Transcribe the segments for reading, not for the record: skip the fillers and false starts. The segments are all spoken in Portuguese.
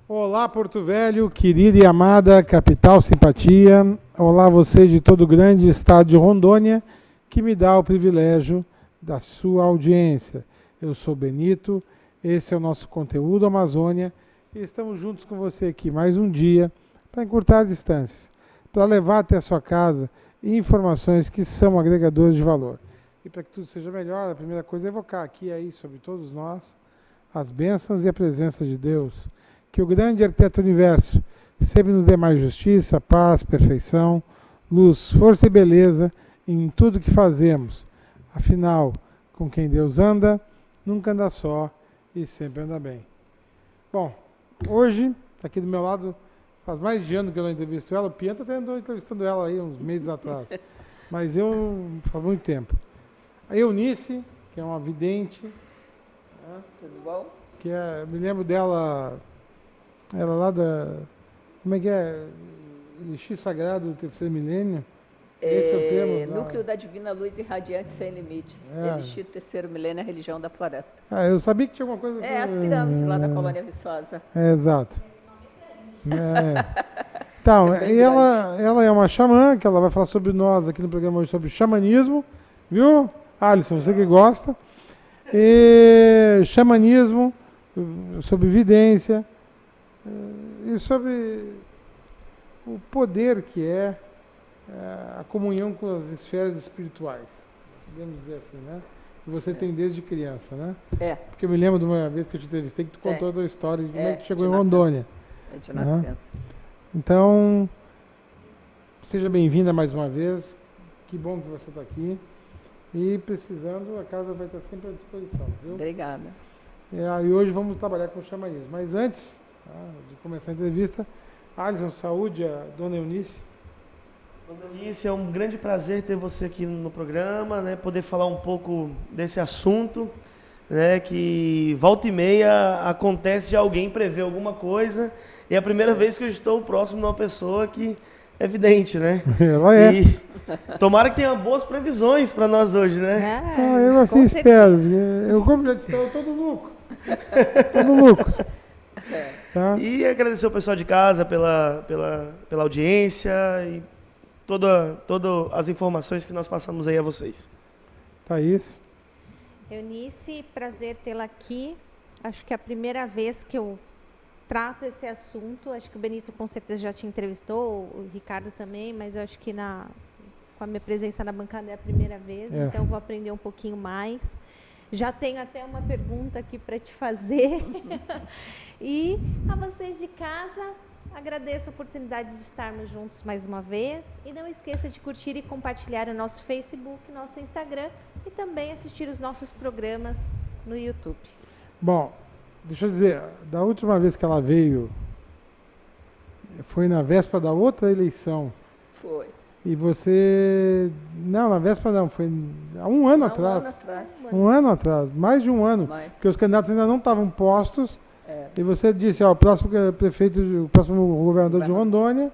Olá, Porto Velho, querida e amada capital simpatia. Olá, você de todo o grande estado de Rondônia, que me dá o privilégio da sua audiência. Eu sou Benito, esse é o nosso conteúdo Amazônia e estamos juntos com você aqui mais um dia para encurtar distâncias, para levar até a sua casa informações que são agregadores de valor. E para que tudo seja melhor, a primeira coisa é evocar aqui aí sobre todos nós as bênçãos e a presença de Deus. Que o grande arquiteto do universo sempre nos dê mais justiça, paz, perfeição, luz, força e beleza em tudo que fazemos. Afinal, com quem Deus anda, nunca anda só e sempre anda bem. Bom, hoje, aqui do meu lado, faz mais de ano que eu não entrevisto ela, o Pianta até andou entrevistando ela aí uns meses atrás, mas eu faz muito tempo. A Eunice, que é uma vidente, né? Tudo bom? Que me lembro dela, ela lá da, como é que é, Elixir Sagrado do Terceiro Milênio, esse é o termo. Núcleo da Divina Luz Irradiante Sem Limites, Elixir Terceiro Milênio, a Religião da Floresta. Eu sabia que tinha alguma coisa... As pirâmides lá da Colônia Viçosa. Exato. Então, e ela é uma xamã, que ela vai falar sobre nós aqui no programa hoje, sobre xamanismo, viu, Alisson, você que gosta, e xamanismo, sobre vidência, e sobre o poder que é a comunhão com as esferas espirituais, podemos dizer assim, né? Que você tem desde criança, né? Porque eu me lembro de uma vez que eu te entrevistei que tu contou a tua história de como é que chegou em Rondônia. De nascença. Então, seja bem-vinda mais uma vez, que bom que você está aqui. E precisando, a casa vai estar sempre à disposição, viu? Obrigada. E hoje vamos trabalhar com o xamanismo. Mas antes de começar a entrevista, Alisson, saúde, a dona Eunice. Dona Eunice, é um grande prazer ter você aqui no programa, né? Poder falar um pouco desse assunto, né? Que volta e meia acontece de alguém prever alguma coisa. E é a primeira vez que eu estou próximo de uma pessoa que é evidente, né? Ela é. E tomara que tenha boas previsões para nós hoje, né? Eu assim espero. Eu como já espero, eu tô no lucro. Tô no lucro. Tá? E agradecer ao pessoal de casa pela audiência e todas as informações que nós passamos aí a vocês. Thaís. Eunice, prazer tê-la aqui. Acho que é a primeira vez que eu trato esse assunto. Acho que o Benito com certeza já te entrevistou, o Ricardo também, mas eu acho que com a minha presença na bancada é a primeira vez, então vou aprender um pouquinho mais. Já tenho até uma pergunta aqui para te fazer. E a vocês de casa, agradeço a oportunidade de estarmos juntos mais uma vez. E não esqueça de curtir e compartilhar o nosso Facebook, nosso Instagram e também assistir os nossos programas no YouTube. Bom, deixa eu dizer, da última vez que ela veio, foi na véspera da outra eleição. Foi. E você... Não, na véspera não, foi há um ano atrás. Um ano atrás, mais de um ano. Porque os candidatos ainda não estavam postos. E você disse, o próximo prefeito, o próximo governador de Rondônia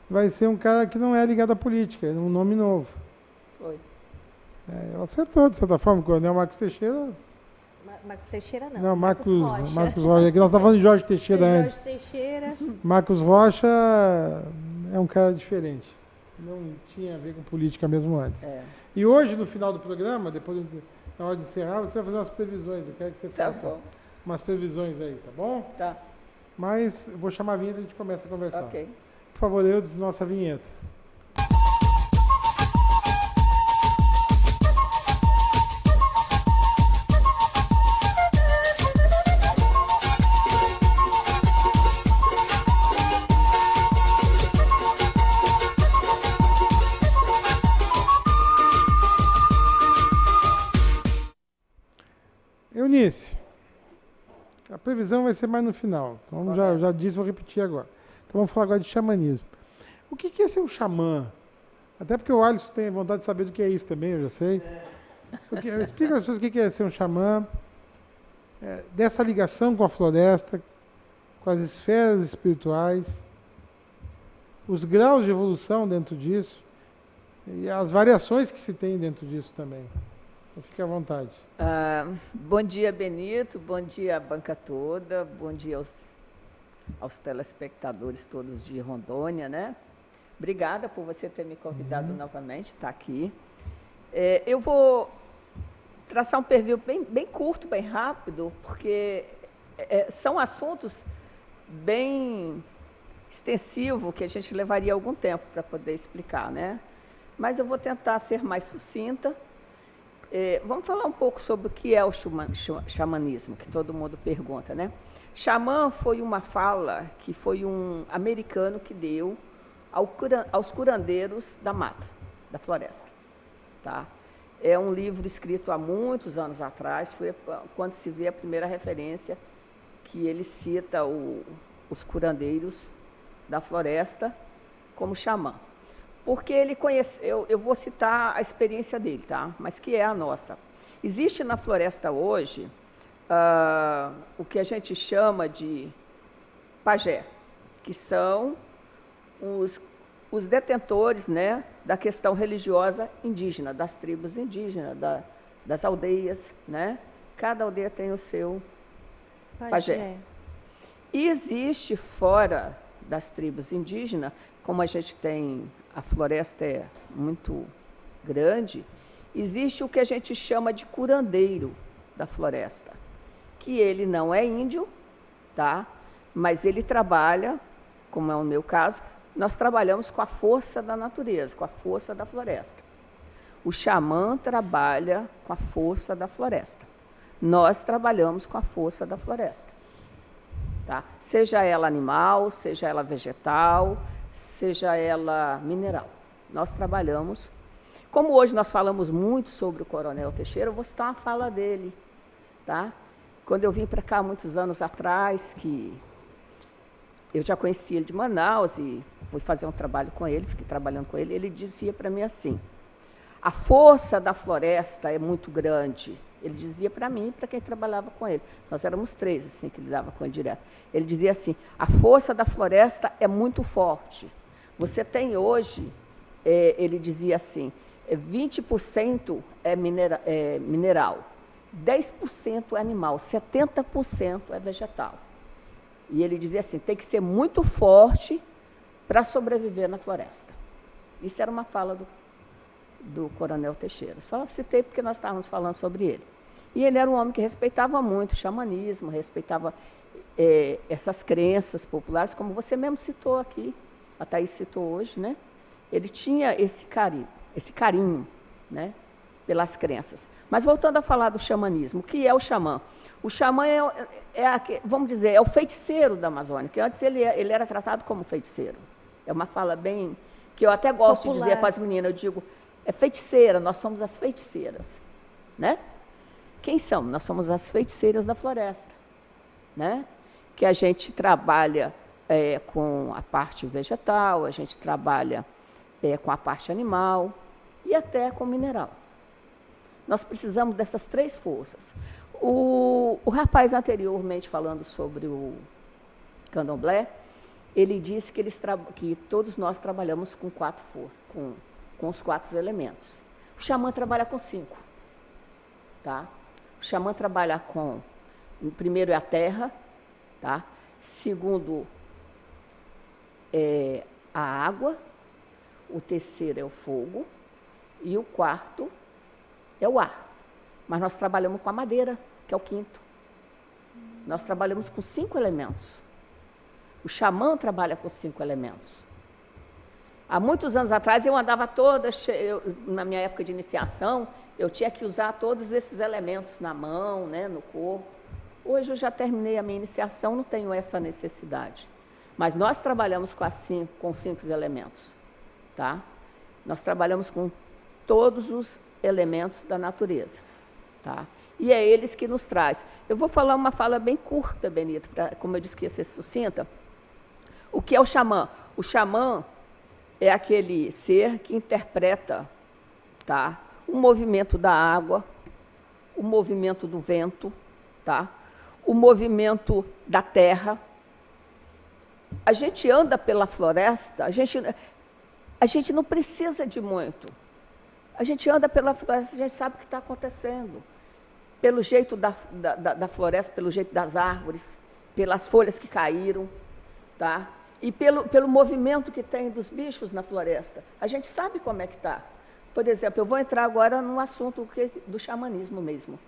vai ser um cara que não é ligado à política, é um nome novo. Foi. Ela acertou, de certa forma, o coronel Marcos Teixeira... Marcos Teixeira não. Não, Marcos Rocha. Aqui nós estávamos falando de Jorge Teixeira antes. Jorge Teixeira. Marcos Rocha é um cara diferente. Não tinha a ver com política mesmo antes. E hoje, no final do programa, depois na hora de encerrar, você vai fazer umas previsões. Eu quero que você faça umas previsões aí, tá bom? Tá. Mas eu vou chamar a vinheta e a gente começa a conversar. Ok. Por favor, nossa vinheta. Eunice, a previsão vai ser mais no final. Então, já disse, vou repetir agora. Então, vamos falar agora de xamanismo. O que é ser um xamã? Até porque o Alisson tem vontade de saber do que é isso também, eu já sei. Explica às pessoas o que é ser um xamã, dessa ligação com a floresta, com as esferas espirituais, os graus de evolução dentro disso e as variações que se tem dentro disso também. Fique à vontade. Bom dia, Benito. Bom dia, a banca toda. Bom dia aos telespectadores todos de Rondônia, né? Obrigada por você ter me convidado novamente, estar aqui. Eu vou traçar um perfil bem curto, bem rápido, porque são assuntos bem extensivos que a gente levaria algum tempo para poder explicar, né? Mas eu vou tentar ser mais sucinta. Vamos falar um pouco sobre o que é o xamanismo, que todo mundo pergunta, né? Xamã foi uma fala que foi um americano que deu aos curandeiros da mata, da floresta. Tá? É um livro escrito há muitos anos atrás, foi quando se vê a primeira referência que ele cita os curandeiros da floresta como xamã. Porque ele conheceu, eu vou citar a experiência dele, tá? Mas que é a nossa. Existe na floresta hoje o que a gente chama de pajé, que são os detentores, né, da questão religiosa indígena, das tribos indígenas, das aldeias, né? Cada aldeia tem o seu pajé. E existe fora das tribos indígenas, como a gente tem, a floresta é muito grande, existe o que a gente chama de curandeiro da floresta, que ele não é índio, tá? Mas ele trabalha, como é o meu caso, nós trabalhamos com a força da natureza, com a força da floresta. O xamã trabalha com a força da floresta. Nós trabalhamos com a força da floresta. Tá? Seja ela animal, seja ela vegetal, seja ela mineral. Nós trabalhamos. Como hoje nós falamos muito sobre o Coronel Teixeira, eu vou citar uma fala dele. Tá? Quando eu vim para cá, muitos anos atrás, que eu já conheci ele de Manaus e fui fazer um trabalho com ele, fiquei trabalhando com ele, ele dizia para mim assim, a força da floresta é muito grande. Ele dizia para mim e para quem trabalhava com ele. Nós éramos 3, assim, que lidava com ele direto. Ele dizia assim, a força da floresta é muito forte. Você tem hoje, ele dizia assim, 20% é mineral, 10% é animal, 70% é vegetal. E ele dizia assim, tem que ser muito forte para sobreviver na floresta. Isso era uma fala do Coronel Teixeira. Só citei porque nós estávamos falando sobre ele. E ele era um homem que respeitava muito o xamanismo, respeitava essas crenças populares, como você mesmo citou aqui, a Thaís citou hoje, né? Ele tinha esse carinho, né, pelas crenças. Mas voltando a falar do xamanismo, o que é o xamã? O xamã vamos dizer, é o feiticeiro da Amazônia, que antes ele era tratado como feiticeiro. É uma fala bem, que eu até gosto popular. De dizer para as meninas, eu digo, é feiticeira, nós somos as feiticeiras, né? Quem são? Nós somos as feiticeiras da floresta, né? Que a gente trabalha com a parte vegetal, a gente trabalha com a parte animal e até com mineral. Nós precisamos dessas 3 forças. O rapaz anteriormente falando sobre o candomblé, ele disse que todos nós trabalhamos com 4 forças, com os 4 elementos. O xamã trabalha com 5. Tá? O xamã trabalha com, primeiro é a terra, tá? Segundo é a água, o terceiro é o fogo e o quarto é o ar. Mas nós trabalhamos com a madeira, que é o 5º. Nós trabalhamos com 5 elementos. O xamã trabalha com 5 elementos. Há muitos anos atrás, eu andava na minha época de iniciação, eu tinha que usar todos esses elementos na mão, né, no corpo. Hoje eu já terminei a minha iniciação, não tenho essa necessidade. Mas nós trabalhamos com 5 elementos. Tá? Nós trabalhamos com todos os elementos da natureza. Tá? E é eles que nos traz. Eu vou falar uma fala bem curta, Benito, como eu disse que ia ser sucinta. O que é o xamã? O xamã é aquele ser que interpreta, tá, o movimento da água, o movimento do vento, tá, o movimento da terra. A gente anda pela floresta, a gente não precisa de muito. A gente anda pela floresta, a gente sabe o que está acontecendo. Pelo jeito da floresta, pelo jeito das árvores, pelas folhas que caíram, tá? E pelo movimento que tem dos bichos na floresta. A gente sabe como é que está. Por exemplo, eu vou entrar agora no assunto do xamanismo mesmo.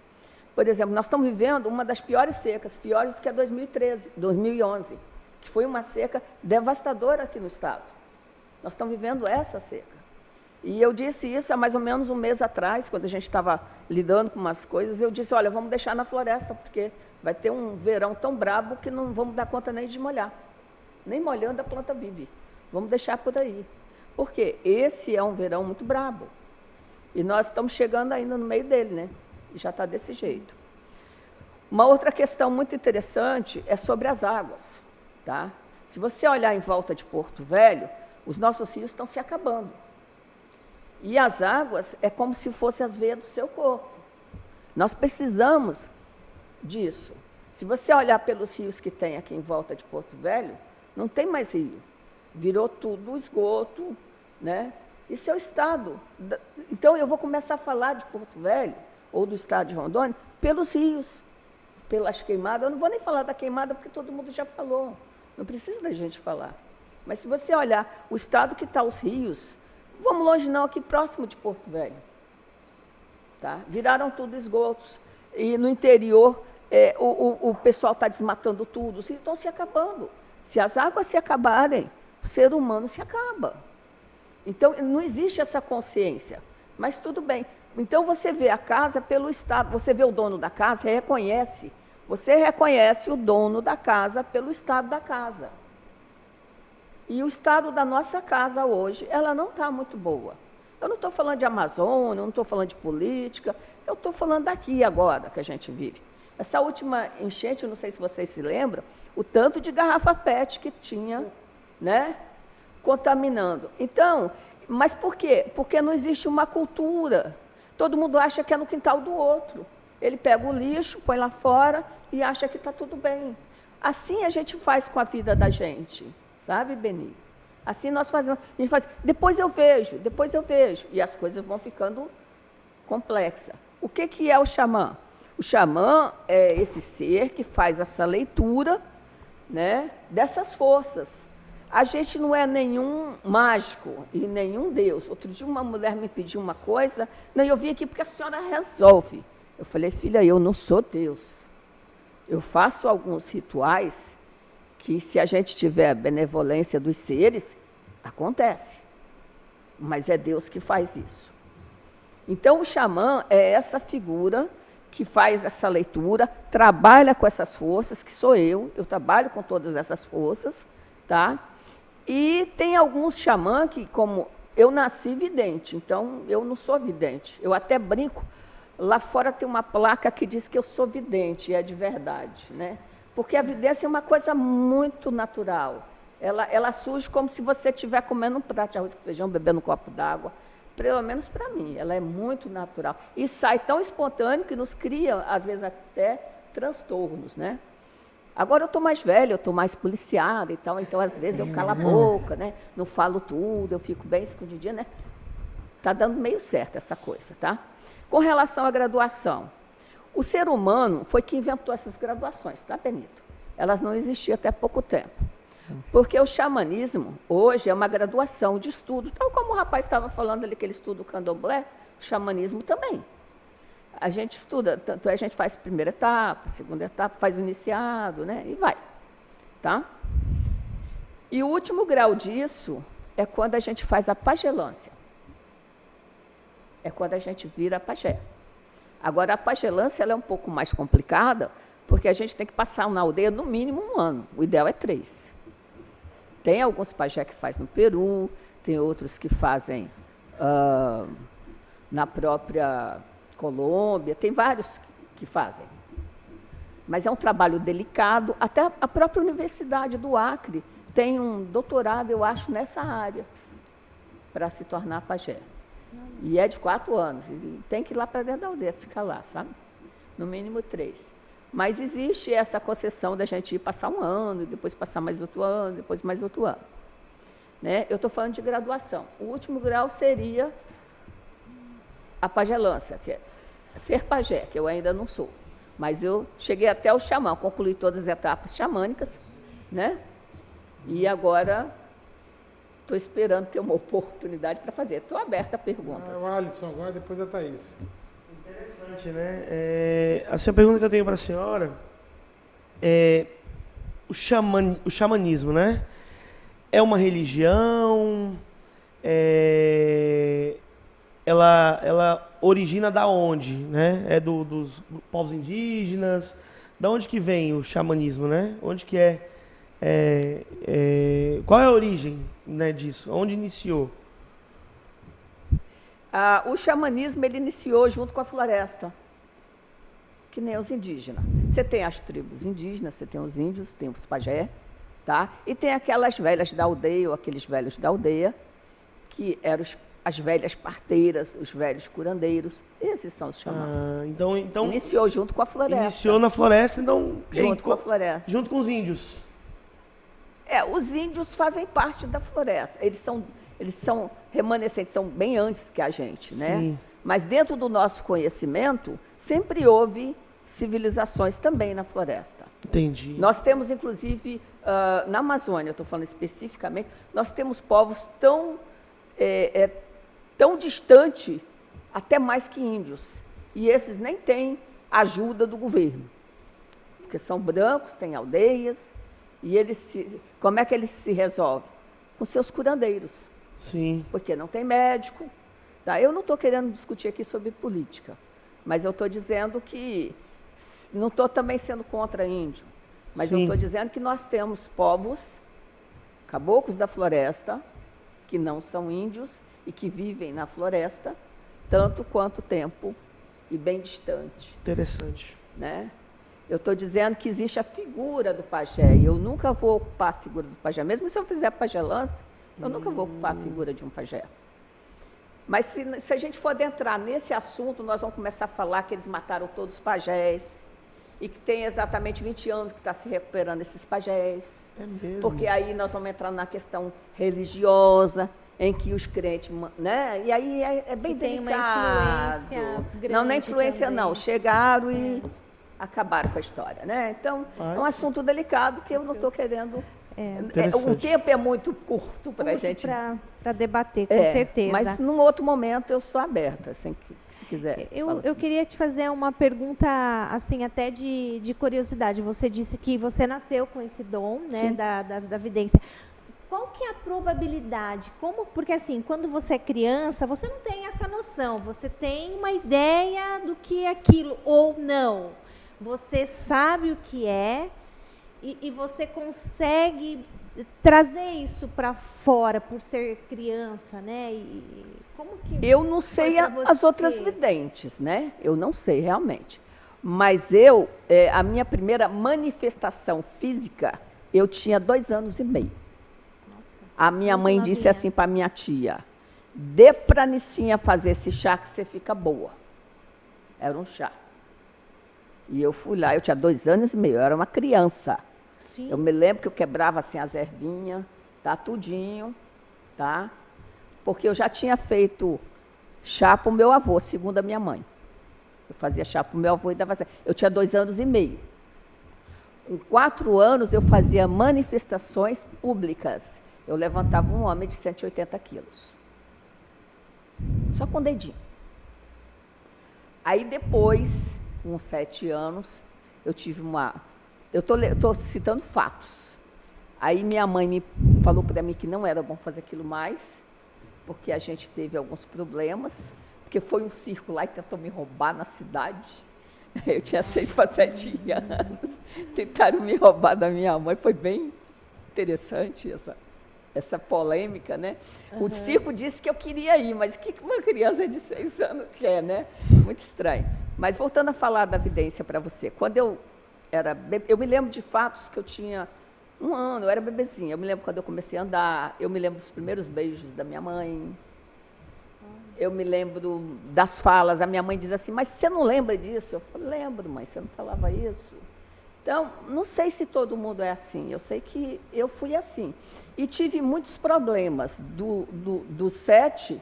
Por exemplo, nós estamos vivendo uma das piores secas, piores do que a 2011, que foi uma seca devastadora aqui no estado. Nós estamos vivendo essa seca. E eu disse isso há mais ou menos um mês atrás, quando a gente estava lidando com umas coisas, eu disse, olha, vamos deixar na floresta, porque vai ter um verão tão brabo que não vamos dar conta nem de molhar. Nem molhando a planta vive. Vamos deixar por aí. Porque esse é um verão muito brabo. E nós estamos chegando ainda no meio dele, né? E já está desse jeito. Uma outra questão muito interessante é sobre as águas. Tá? Se você olhar em volta de Porto Velho, os nossos rios estão se acabando. E as águas é como se fossem as veias do seu corpo. Nós precisamos disso. Se você olhar pelos rios que tem aqui em volta de Porto Velho, não tem mais rio. Virou tudo esgoto, né? Isso é o estado. Então, eu vou começar a falar de Porto Velho, ou do estado de Rondônia, pelos rios, pelas queimadas. Eu não vou nem falar da queimada, porque todo mundo já falou. Não precisa da gente falar. Mas se você olhar o estado que está os rios, vamos longe não, aqui próximo de Porto Velho. Tá? Viraram tudo esgotos. E no interior, o pessoal está desmatando tudo, os rios estão se acabando. Se as águas se acabarem, o ser humano se acaba. Então, não existe essa consciência. Mas tudo bem. Então, você vê a casa pelo estado, você vê o dono da casa, reconhece. Você reconhece o dono da casa pelo estado da casa. E o estado da nossa casa hoje, ela não está muito boa. Eu não estou falando de Amazônia, não estou falando de política, eu estou falando daqui agora que a gente vive. Essa última enchente, eu não sei se vocês se lembram, o tanto de garrafa PET que tinha, né, contaminando. Então, mas por quê? Porque não existe uma cultura. Todo mundo acha que é no quintal do outro. Ele pega o lixo, põe lá fora e acha que está tudo bem. Assim a gente faz com a vida da gente, sabe, Beni? Assim nós fazemos. A gente faz, depois eu vejo, e as coisas vão ficando complexas. O que é o xamã? O xamã é esse ser que faz essa leitura, né, dessas forças. A gente não é nenhum mágico e nenhum Deus. Outro dia uma mulher me pediu uma coisa, não, eu vim aqui porque a senhora resolve. Eu falei, filha, eu não sou Deus. Eu faço alguns rituais que, se a gente tiver a benevolência dos seres, acontece. Mas é Deus que faz isso. Então, o xamã é essa figura que faz essa leitura, trabalha com essas forças, que sou eu trabalho com todas essas forças, tá? E tem alguns xamã que, como eu nasci vidente, então eu não sou vidente. Eu até brinco, lá fora tem uma placa que diz que eu sou vidente, e é de verdade, né? Porque a vidência é uma coisa muito natural. Ela surge como se você estiver comendo um prato de arroz com feijão, bebendo um copo d'água. Pelo menos para mim, ela é muito natural. E sai tão espontâneo que nos cria, às vezes, até transtornos, né? Agora eu estou mais velha, eu estou mais policiada e tal, então, às vezes, eu calo a boca, né? Não falo tudo, eu fico bem escondidinha, né? Está dando meio certo essa coisa, tá? Com relação à graduação, o ser humano foi que inventou essas graduações, tá, Benito? Elas não existiam até pouco tempo. Porque o xamanismo, hoje, é uma graduação de estudo, tal como o rapaz estava falando ali, que ele estuda o candomblé, o xamanismo também. A gente estuda, tanto é, a gente faz a primeira etapa, segunda etapa, faz o iniciado, né, e vai. Tá? E o último grau disso é quando a gente faz a pagelância. É quando a gente vira pajé. Agora, a pagelância ela é um pouco mais complicada, porque a gente tem que passar na aldeia no mínimo 1 ano, o ideal é 3. Tem alguns pajé que faz no Peru, tem outros que fazem na própria Colômbia, tem vários que fazem. Mas é um trabalho delicado, até a própria Universidade do Acre tem um doutorado, eu acho, nessa área, para se tornar pajé. E é de 4 anos, e tem que ir lá para dentro da aldeia, ficar lá, sabe? No mínimo 3. Mas existe essa concessão da gente ir passar 1 ano, depois passar mais outro ano, depois mais outro ano. Né? Eu estou falando de graduação. O último grau seria a pagelância, que é ser pajé, que eu ainda não sou. Mas eu cheguei até o xamã, concluí todas as etapas xamânicas, né? E agora estou esperando ter uma oportunidade para fazer. Estou aberta a perguntas. O Alisson agora, depois a Thaís. Interessante, né? Assim, a pergunta que eu tenho para a senhora é o xamanismo, né? É uma religião? Ela origina da onde, né? É dos povos indígenas? Da onde que vem o xamanismo, né? Onde que qual é a origem, né, disso? Onde iniciou? O xamanismo ele iniciou junto com a floresta, que nem os indígenas. Você tem as tribos indígenas, você tem os índios, tem os pajé, tá? E tem aquelas velhas da aldeia, ou aqueles velhos da aldeia, que eram as velhas parteiras, os velhos curandeiros. Esses são os xamãs. Então iniciou junto com a floresta. Iniciou na floresta, então... Junto com a floresta. Junto com os índios. Os índios fazem parte da floresta. Eles são remanescentes, são bem antes que a gente, né? Sim. Mas dentro do nosso conhecimento, sempre houve civilizações também na floresta. Entendi. Nós temos, inclusive, na Amazônia, eu estou falando especificamente, nós temos povos tão distantes, até mais que índios. E esses nem têm ajuda do governo. Porque são brancos, têm aldeias, e como é que eles se resolvem? Com seus curandeiros. Sim. Porque não tem médico. Tá? Eu não estou querendo discutir aqui sobre política, mas eu estou dizendo que, não estou também sendo contra índio, mas eu estou dizendo que nós temos povos, caboclos da floresta, que não são índios e que vivem na floresta, tanto quanto tempo e bem distante. Interessante. Né? Eu estou dizendo que existe a figura do pajé, e eu nunca vou ocupar a figura do pajé. Mesmo se eu fizer pajelança, eu nunca vou ocupar a figura de um pajé. Mas se a gente for adentrar nesse assunto, nós vamos começar a falar que eles mataram todos os pajés, e que tem exatamente 20 anos que está se recuperando esses pajés. É mesmo? Porque aí nós vamos entrar na questão religiosa, em que os crentes, né? E aí é bem delicado. Tem uma influência grande. Não é influência também. não, chegaram e acabaram com a história, né? Então, é um assunto delicado que eu não estou querendo... o tempo é muito curto para a gente... Para debater, com certeza. Mas num outro momento eu sou aberta, se quiser. Eu queria te fazer uma pergunta, assim, até de curiosidade. Você disse que você nasceu com esse dom, né, da vidência. Qual que é a probabilidade? Porque, assim, quando você é criança, você não tem essa noção. Você tem uma ideia do que é aquilo ou não. Você sabe o que é e você consegue trazer isso para fora por ser criança, né? Como que eu não sei as outras videntes, né? Eu não sei realmente. Mas a minha primeira manifestação física, eu tinha 2 anos e meio. Nossa, a minha mãe disse assim para minha tia: dê para a Nicinha fazer esse chá que você fica boa. Era um chá. E eu fui lá, eu tinha 2 anos e meio, eu era uma criança. Sim. Eu me lembro que eu quebrava assim as ervinhas, tá, tudinho, tá? Porque eu já tinha feito chá para o meu avô, segundo a minha mãe. Eu fazia chá para o meu avô e dava certo. Eu tinha 2 anos e meio. Com 4 anos, eu fazia manifestações públicas. Eu levantava um homem de 180 quilos. Só com o dedinho. Aí depois, com 7 anos, eu tive uma... Eu estou citando fatos. Aí minha mãe me falou para mim que não era bom fazer aquilo mais, porque a gente teve alguns problemas, porque foi um circo lá e tentou me roubar na cidade. Eu tinha 6 para 7 anos. Tentaram me roubar da minha mãe. Foi bem interessante essa polêmica, né? O circo disse que eu queria ir, mas o que uma criança de 6 anos quer, né? Muito estranho. Mas voltando a falar da vidência para você, quando eu me lembro de fatos que eu tinha 1 ano, eu era bebezinha. Eu me lembro quando eu comecei a andar, eu me lembro dos primeiros beijos da minha mãe. Eu me lembro das falas. A minha mãe diz assim: mas você não lembra disso? Eu falo: lembro, mãe, você não falava isso? Então, não sei se todo mundo é assim. Eu sei que eu fui assim. E tive muitos problemas, do 7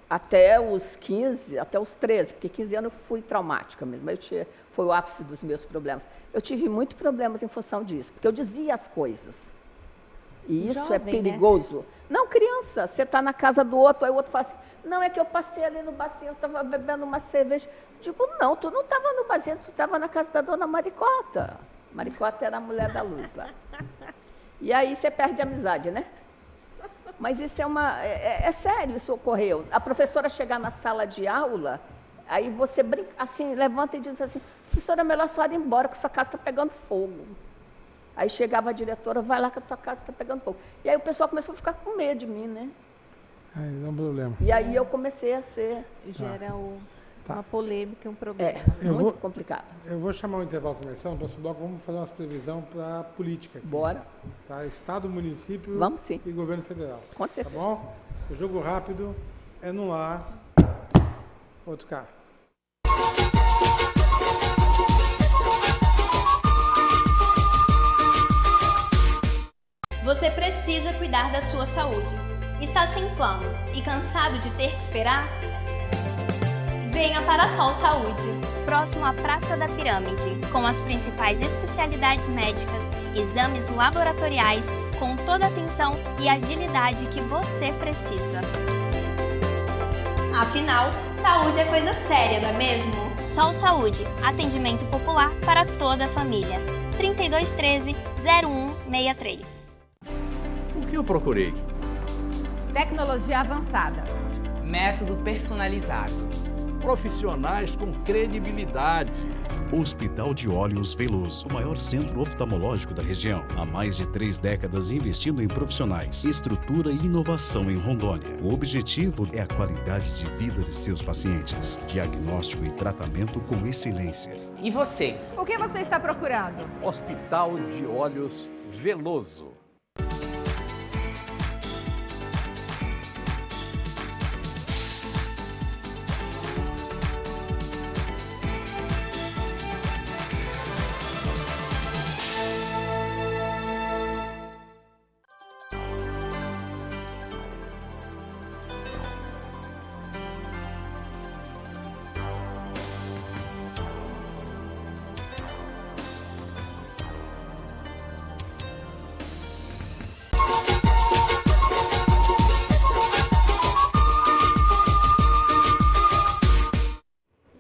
até os 15, até os 13, porque 15 anos eu fui traumática mesmo. Foi o ápice dos meus problemas. Eu tive muitos problemas em função disso, porque eu dizia as coisas. E isso é Jovem, né? perigoso. Não, criança, você está na casa do outro, aí o outro fala assim, não, é que eu passei ali no barzinho, eu estava bebendo uma cerveja. Digo, não, tu não estava no barzinho, tu estava na casa da dona Maricota. Maricota era a mulher da luz lá. E aí você perde a amizade, né? Mas isso é sério, isso ocorreu. A professora chegar na sala de aula, aí você brinca, assim, levanta e diz assim, professora, é melhor a senhora ir embora, que sua casa está pegando fogo. Aí chegava a diretora, vai lá que a tua casa está pegando fogo. E aí o pessoal começou a ficar com medo de mim, né? Aí não é um problema. E aí eu comecei a ser Gera Tá. uma polêmica, um problema. Eu muito vou- complicado. Eu vou chamar o intervalo comercial, no próximo bloco vamos fazer umas previsão para a política. Aqui, Bora, tá? Estado, município Vamos sim. e governo federal. com Tá certeza. bom? O jogo rápido é no lar, outro cá. Você precisa cuidar da sua saúde. Está sem plano e cansado de ter que esperar? Venha para a Sol Saúde, próximo à Praça da Pirâmide, com as principais especialidades médicas, exames laboratoriais, com toda a atenção e agilidade que você precisa. Afinal, saúde é coisa séria, não é mesmo? Sol Saúde, atendimento popular para toda a família. 3213-0163. O que eu procurei? Tecnologia avançada. Método personalizado. Profissionais com credibilidade. Hospital de Olhos Veloso, o maior centro oftalmológico da região. Há mais de 3 décadas investindo em profissionais, estrutura e inovação em Rondônia. O objetivo é a qualidade de vida de seus pacientes. Diagnóstico e tratamento com excelência. E você? O que você está procurando? Hospital de Olhos Veloso.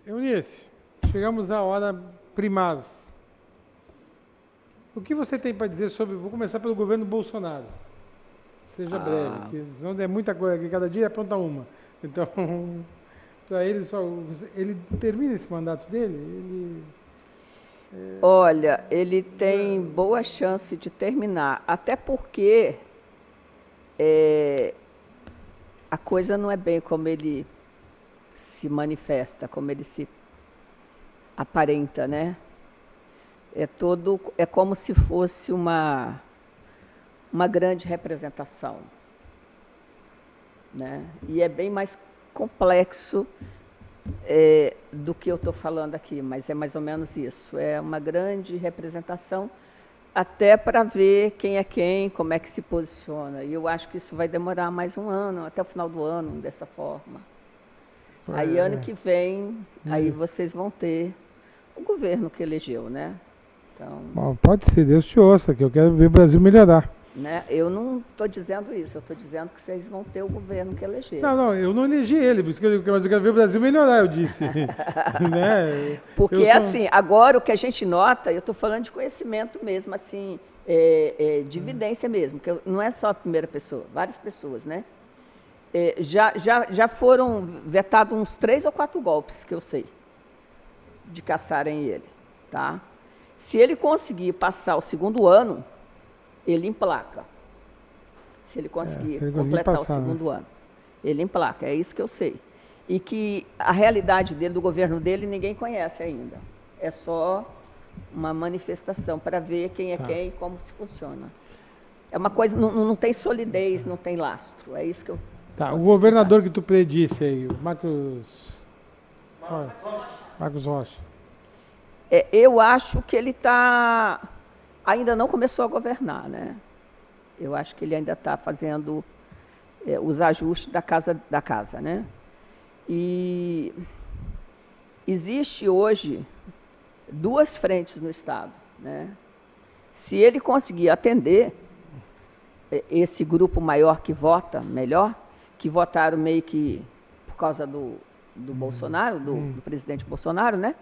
Eunice, chegamos à hora primaz. O que você tem para dizer sobre... Vou começar pelo governo Bolsonaro. Seja breve, que não é muita coisa, que cada dia apronta uma. Então, para ele, ele termina esse mandato dele? Olha, ele tem boa chance de terminar, até porque a coisa não é bem como ele se manifesta, como ele se aparenta, né? É como se fosse uma grande representação, né? E é bem mais complexo do que eu estou falando aqui, mas é mais ou menos isso. É uma grande representação, até para ver quem é quem, como é que se posiciona. E eu acho que isso vai demorar mais um ano, até o final do ano, dessa forma. Aí, ano que vem, aí vocês vão ter o governo que elegeu, né? Então, Bom, pode ser, Deus te ouça, que eu quero ver o Brasil melhorar. né? Eu não estou dizendo isso, eu estou dizendo que vocês vão ter o governo que elegeram. Não, eu não elegi ele, mas eu quero ver o Brasil melhorar, eu disse. Né? Porque, assim, agora o que a gente nota, eu estou falando de conhecimento mesmo, assim, de evidência mesmo, que não é só a primeira pessoa, várias pessoas, né? Já foram vetados uns 3 ou 4 golpes, que eu sei, de caçarem ele, tá? Se ele conseguir passar o segundo ano, ele emplaca. Se ele conseguir completar o segundo ano, ele emplaca, é isso que eu sei. E que a realidade dele, do governo dele, ninguém conhece ainda. É só uma manifestação para ver quem é quem e como se funciona. É uma coisa, não tem solidez, não tem lastro, é isso que eu... Tá, o governador que tu predisse aí, o Marcos Rocha. Eu acho que ele ainda não começou a governar, né? Eu acho que ele ainda está fazendo os ajustes da casa, né? E existe hoje 2 frentes no Estado, né? Se ele conseguir atender esse grupo maior que vota melhor, que votaram meio que por causa do Bolsonaro, do presidente Bolsonaro, né?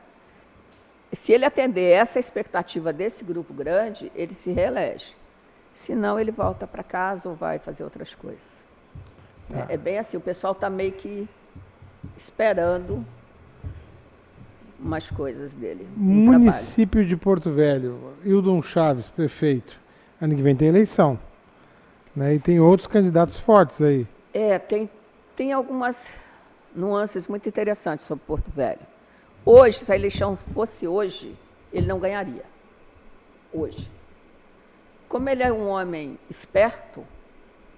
Se ele atender essa expectativa desse grupo grande, ele se reelege. Senão, ele volta para casa ou vai fazer outras coisas. Tá. É bem assim, o pessoal está meio que esperando umas coisas dele. no trabalho. Município de Porto Velho, Hildon Chaves, prefeito. Ano que vem tem eleição. Né? E tem outros candidatos fortes aí. Tem algumas nuances muito interessantes sobre Porto Velho. Hoje, se a eleição fosse hoje, ele não ganharia. Hoje. Como ele é um homem esperto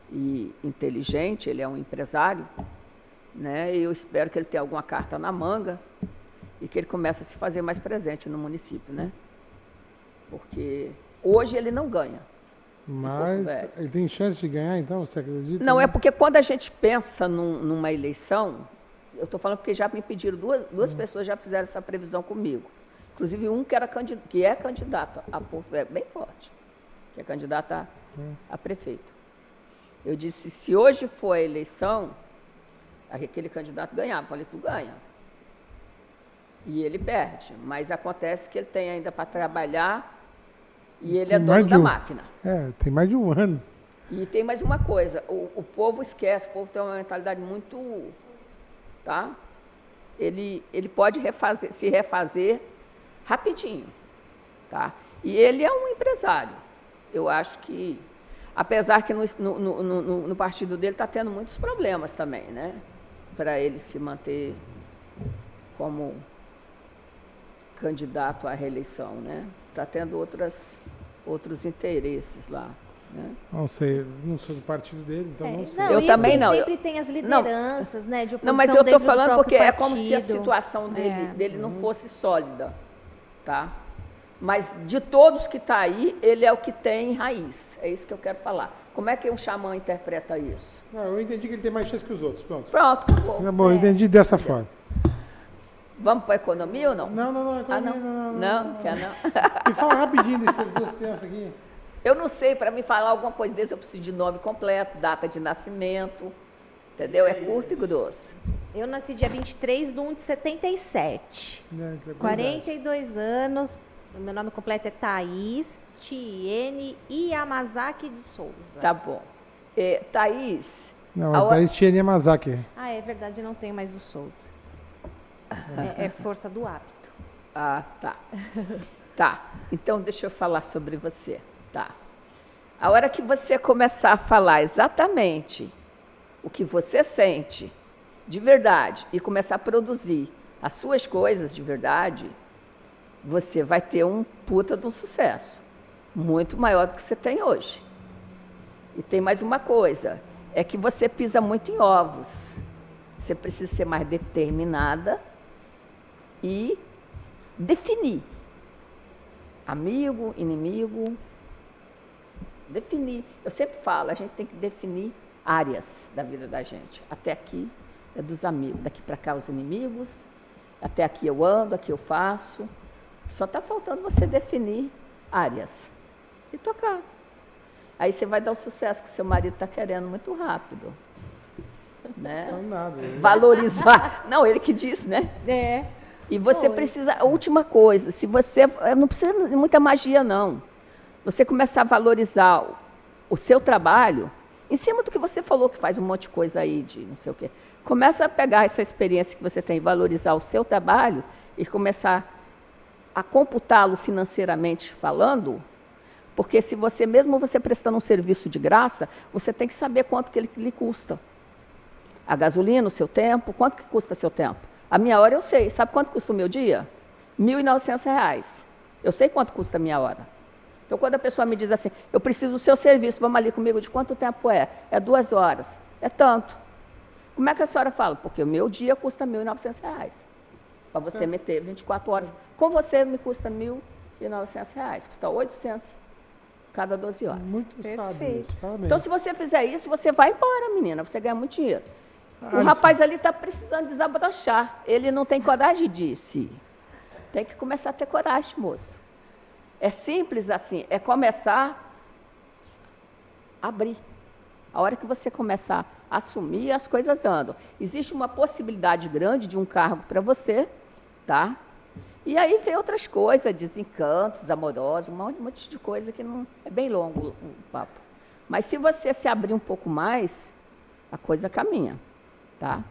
e inteligente, ele é um empresário, né? Eu espero que ele tenha alguma carta na manga e que ele comece a se fazer mais presente no município, né? Porque hoje ele não ganha. Mas ele tem chance de ganhar, então, você acredita? Não, é porque quando a gente pensa numa eleição, eu estou falando porque já me pediram, duas pessoas já fizeram essa previsão comigo. Inclusive um que é candidato a Porto Velho, bem forte, que é candidato a prefeito. Eu disse, se hoje for a eleição, aquele candidato ganhava. Eu falei, tu ganha. E ele perde. Mas acontece que ele tem ainda para trabalhar e ele é dono da máquina. Tem mais de um ano. E tem mais uma coisa, o povo esquece, o povo tem uma mentalidade muito... Tá? Ele pode se refazer rapidinho. Tá? E ele é um empresário. Eu acho que, apesar que no partido dele está tendo muitos problemas também, né? Para ele se manter como candidato à reeleição, né? Está tendo outros interesses lá. Né? Não sei, não sou do partido dele, então não sei. Não, Eu também não. Sempre tem as lideranças, né, de oposição. Não, mas eu estou dentro do falando próprio porque é como partido. se a situação dele não fosse sólida, tá? Mas de todos que está aí, ele é o que tem raiz. É isso que eu quero falar. Como é que um xamã interpreta isso? Não, eu entendi que ele tem mais chance que os outros, pronto. Pronto, acabou. Tá bom, eu entendi dessa forma. Vamos para a economia ou não? Não, economia, não. Quer não? Me fala rapidinho dessas duas crianças aqui. Eu não sei, para me falar alguma coisa desse, eu preciso de nome completo, data de nascimento, entendeu? É curto e grosso. Eu nasci dia 23 de 1 de 77. 42 anos. O meu nome completo é Thaís Tiene Yamazaki de Souza. Tá bom. Thaís... Não, a Thaís Tiene Yamazaki. Ah, é verdade, não tem mais o Souza. É força do hábito. Ah, tá. Tá, então deixa eu falar sobre você. Tá. A hora que você começar a falar exatamente o que você sente de verdade e começar a produzir as suas coisas de verdade, você vai ter um puta de um sucesso, muito maior do que você tem hoje. E tem mais uma coisa, é que você pisa muito em ovos. Você precisa ser mais determinada e definir. Amigo, inimigo, definir. Eu sempre falo, a gente tem que definir áreas da vida da gente. Até aqui é dos amigos, daqui para cá os inimigos, até aqui eu ando, aqui eu faço. Só está faltando você definir áreas e tocar. Aí você vai dar o sucesso que o seu marido está querendo muito rápido. Né? Não, nada. Valorizar. Não, ele que disse, né? É. E você precisa, a última coisa, se você, não precisa de muita magia, não. Você começar a valorizar o seu trabalho, em cima do que você falou, que faz um monte de coisa aí, de não sei o quê. Começa a pegar essa experiência que você tem, valorizar o seu trabalho e começar a computá-lo financeiramente falando, porque se você, mesmo você prestando um serviço de graça, você tem que saber quanto que ele lhe custa. A gasolina, o seu tempo, quanto que custa seu tempo? A minha hora eu sei. Sabe quanto custa o meu dia? R$ 1.900. Eu sei quanto custa a minha hora. Então, quando a pessoa me diz assim, eu preciso do seu serviço, vamos ali comigo, de quanto tempo é? É 2 horas. É tanto. Como é que a senhora fala? Porque o meu dia custa R$ 1.900. Para você meter 24 horas. Com você me custa R$ 1.900. Custa 800 cada 12 horas. Muito sábio isso. Parabéns. Então, se você fizer isso, você vai embora, menina. Você ganha muito dinheiro. O rapaz ali está precisando desabrochar. Ele não tem coragem de si. Tem que começar a ter coragem, moço. É simples assim. É começar abrir. A hora que você começar a assumir, as coisas andam. Existe uma possibilidade grande de um cargo para você, tá? E aí vem outras coisas, desencantos amorosos, um monte de coisa que não é bem longo o papo. Mas se você se abrir um pouco mais, a coisa caminha, tá?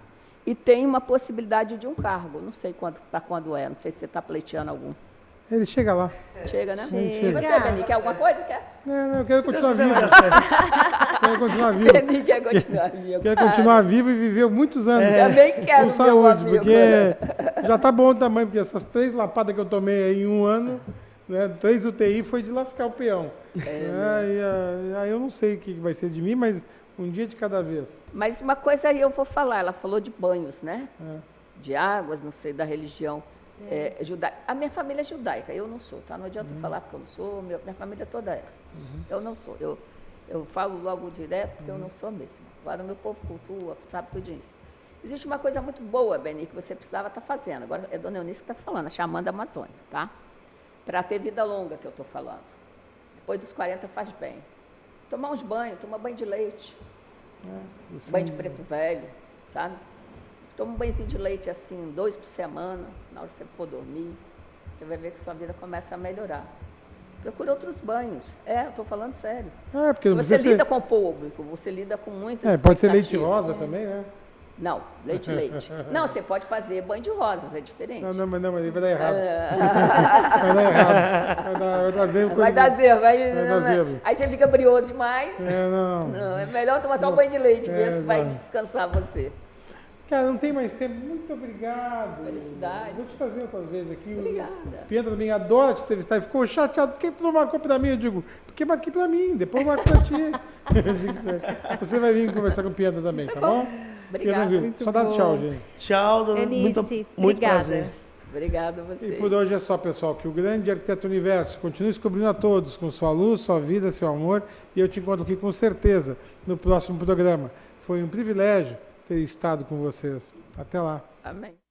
E tem uma possibilidade de um cargo, não sei para quando é, não sei se você está pleiteando algum. Ele chega lá. Chega, né? Chega. E você, Beni, quer alguma coisa? Quer? Não, eu quero continuar Deus vivo. quiser, vai dar certo. Quero continuar vivo. Beni quer continuar vivo. Quero continuar vivo e viver muitos anos. Também quero, Com meu saúde, amigo. porque já tá bom o tamanho, porque essas 3 lapadas que eu tomei aí em um ano, né, 3 UTI foi de lascar o peão. Aí eu não sei o que vai ser de mim, mas um dia de cada vez. Mas uma coisa aí eu vou falar, ela falou de banhos, né? É. De águas, não sei, da religião judaica. A minha família é judaica, eu não sou, tá? Não adianta falar que eu não sou, minha família toda é. Eu não sou, eu falo logo direto porque eu não sou mesmo. Agora o meu povo cultua, sabe tudo isso. Existe uma coisa muito boa, Beni, que você precisava estar fazendo. Agora é Dona Eunice que está falando, a Xamã da Amazônia, tá? Para ter vida longa que eu estou falando. Depois dos 40 faz bem. Tomar uns banhos, toma banho de leite. Banho de preto velho, sabe? Toma um banhozinho de leite assim, 2 por semana, na hora que você for dormir. Você vai ver que sua vida começa a melhorar. Procura outros banhos. Eu estou falando sério. Porque não Você precisa lida ser... com o público, você lida com muitas pode ser leite expectativas. rosa também, né? Não, leite. Não, você pode fazer banho de rosas, é diferente. Não, mas aí vai dar errado. Vai dar errado. Vai dar zebra. Vai dar zebra. Vai dar zebra. Aí você fica brioso demais. Não. Não, é melhor tomar só um banho de leite mesmo, que vai descansar você. Cara, não tem mais tempo. Muito obrigado. Felicidade. Vou te trazer outras vezes aqui. Obrigada. O Pietro também adora te entrevistar. Ele ficou chateado. Por que tu não marcou pra mim? Eu digo, porque marquei pra mim. Depois eu marco pra ti. Você vai vir conversar com o Pietro também, tá bom? Obrigada. Só dá tchau, gente. Tchau, dona. Eunice, Muito obrigada. prazer. Obrigada a você. E por hoje é só, pessoal. Que o grande arquiteto universo continue descobrindo a todos com sua luz, sua vida, seu amor. E eu te encontro aqui com certeza no próximo programa. Foi um privilégio ter estado com vocês. Até lá. Amém.